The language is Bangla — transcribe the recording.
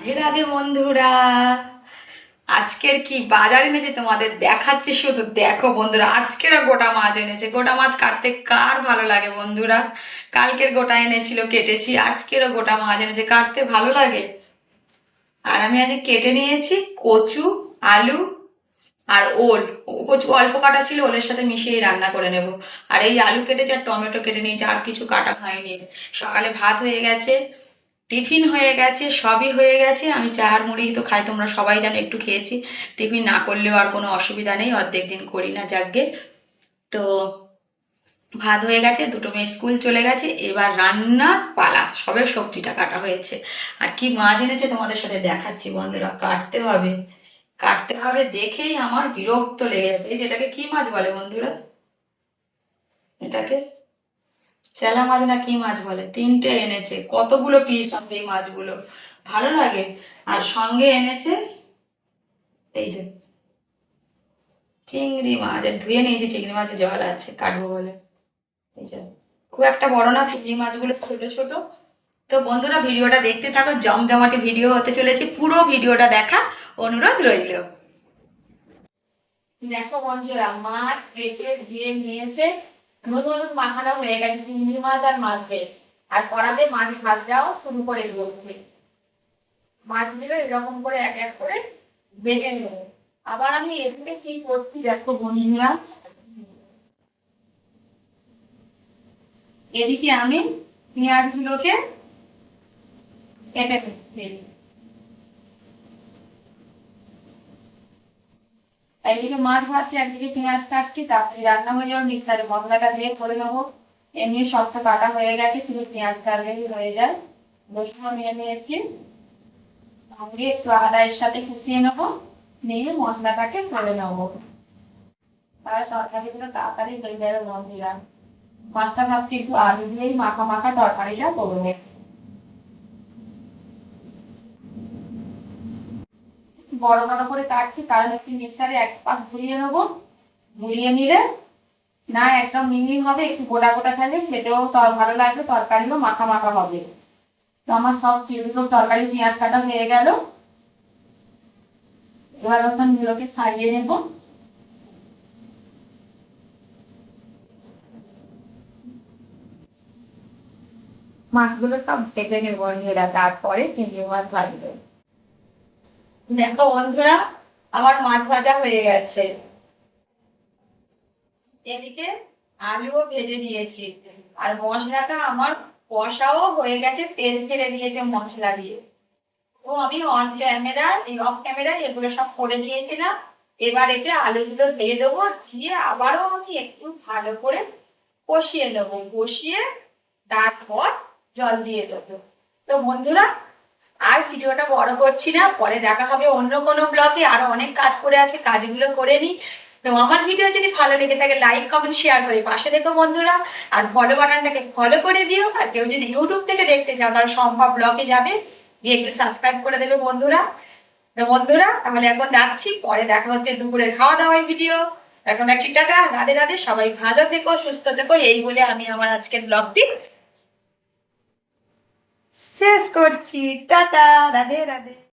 রাধে রাধে বন্ধুরা, আজকের কি বাজার এনেছে তোমাদের দেখাচ্ছি। শুধু দেখো বন্ধুরা, আজকেরও গোটা মাছ এনেছে। গোটা মাছ কাটতে কার ভালো লাগে বন্ধুরা? কালকের গোটা এনেছিল, কেটেছি। আজকেরও গোটা মাছ এনেছে, কাটতে ভালো লাগে। আর আমি আজকে কেটে নিয়েছি কচু, আলু আর ওল। কচু অল্প কাটা ছিল, ওলের সাথে মিশিয়ে রান্না করে নেব। আর এই আলু কেটেছি আর টমেটো কেটে নিয়েছি, আর কিছু কাটা হয়নি। সকালে ভাত হয়ে গেছে, টিফিন হয়ে গেছে, সবই হয়ে গেছে। আমি চা আর মুড়ি তো খাই, তোমরা সবাই জানো, একটু খেয়েছি। টিফিন না করলেও আর কোনো অসুবিধা নেই, অর্ধেক দিন করি না যাকগে। তো ভাত হয়ে গেছে, দুটো মেয়ে স্কুল চলে গেছে, এবার রান্নার পালা। সবে সবজিটা কাটা হয়েছে। আর কি মাছ এনেছে তোমাদের সাথে দেখাচ্ছি বন্ধুরা। কাটতে হবে, কাটতে হবে, দেখেই আমার বিরক্ত লেগে যাবে। এটাকে কি মাছ বলে বন্ধুরা? এটাকে চেলা মাছ না কি মাছ বলে? তিনটে এনেছে, কতগুলো পিস হবে এই মাছগুলো, ভালো লাগে। আর সঙ্গে এনেছে এই যে চিংড়ি মাছ। ধুয়ে নিয়েছি, চিংড়ি মাছের জল আছে, কাটবো বলে। এই যে খুব একটা বড় না চিংড়ি মাছগুলো, ছোট ছোট। তো বন্ধুরা, ভিডিওটা দেখতে থাকো, জমজমাটি ভিডিও হতে চলেছে। পুরো ভিডিওটা দেখা অনুরোধ রইল। দেখো বন্ধুরা, মাছ কেটে দিয়ে নিয়েছে, নতুন নতুন মাখানো হয়ে গেছে চিংড়ি মাছ আর মাছের। আর কড়াতে মাছ ভাজাও শুরু করে দিয়েছে। মাছগুলো এরকম করে এক এক করে ভেজে নেব। আবার আমি এদিকে কি করছি দেখো বন্ধুরা, এদিকে আমি পেঁয়াজগুলোকে কেটে নিচ্ছি। একদিকে মাছ ভাজছি, একদিকে পেঁয়াজ কাটছি, তারপরে রান্না হয়ে যাবে, মিক্সারে মশলাটা দিয়ে করে নেবো। এমনি সব তো কাটা হয়ে গেছে, শুধু পেঁয়াজ কাটলেই হয়ে যায়। রসুন নিয়ে নিয়েছি, সঙ্গে একটু আদা এর সাথে কুচিয়ে নেবো, নিয়ে মশলাটাকে করে নেবো। তাহলে তরকারিগুলো তাড়াতাড়ি হয়ে যাবে বন্ধুরা। মাছটা ভাবছি একটু আলু দিয়েই মাখা মাখা তরকারিটা করবে। বড় বড় করে কাটছি, কারণ একটু মিক্সারে এক পাক ঘুরিয়ে নেবো। ঘুরিয়ে নিলে না একদম মিহি হবে, একটু গোটা গোটা থাকলে খেতেও ভালো লাগবে, তরকারিও মাখা মাখা হবে। তো আমার সব সব তরকারি পেঁয়াজ কাটা হয়ে গেল। এবার গুলোকে ছাড়িয়ে নেব। মাছগুলো সব ভেজে নেবো এরা, তারপরে চিংড়ি মাছ ভাজবো। দেখো বন্ধুরা, আমার মাছ ভাজা হয়ে গেছে। এদিকে আলুও ভেজে নিয়েছি। আর মশলাটা আমার কষাও হয়ে গেছে, তেল ছেড়ে দিয়েছে মশলা দিয়ে। তো আমি অন ক্যামেরা অফ ক্যামেরায় এগুলো সব করে দিয়েছিলাম। এবার এতে আলুগুলো দিয়ে দেবো, দিয়ে আবারও আমি একটু ভালো করে কষিয়ে নেবো। কষিয়ে তারপর জল দিয়ে দেবো। তো বন্ধুরা, আর ভিডিওটা বড় করছি না, পরে দেখা হবে অন্য কোনো ব্লগে। আরো অনেক কাজ করে আছে, কাজগুলো করে নিই। তো আমার ভিডিও যদি ভালো লেগে থাকে, লাইক কমেন্ট শেয়ার করে পাশে দেখো বন্ধুরা। আর ফলো বাটনটাকে ফলো করে দিও। আর কেউ যদি ইউটিউব থেকে দেখতে চাও, তাহলে সম্ভব ব্লগে যাবে, গিয়ে একটু সাবস্ক্রাইব করে দেবে বন্ধুরা। তো বন্ধুরা, তাহলে এখন রাখছি, পরে দেখা হচ্ছে দুপুরের খাওয়া দাওয়ার ভিডিও। এখন রাখছি, টাটা, রাধে রাধে, সবাই ভালো থেকো, সুস্থ থেকো, এই বলে আমি আমার আজকের ব্লগটি শেষ করছি। টাটা, রাধে রাধে।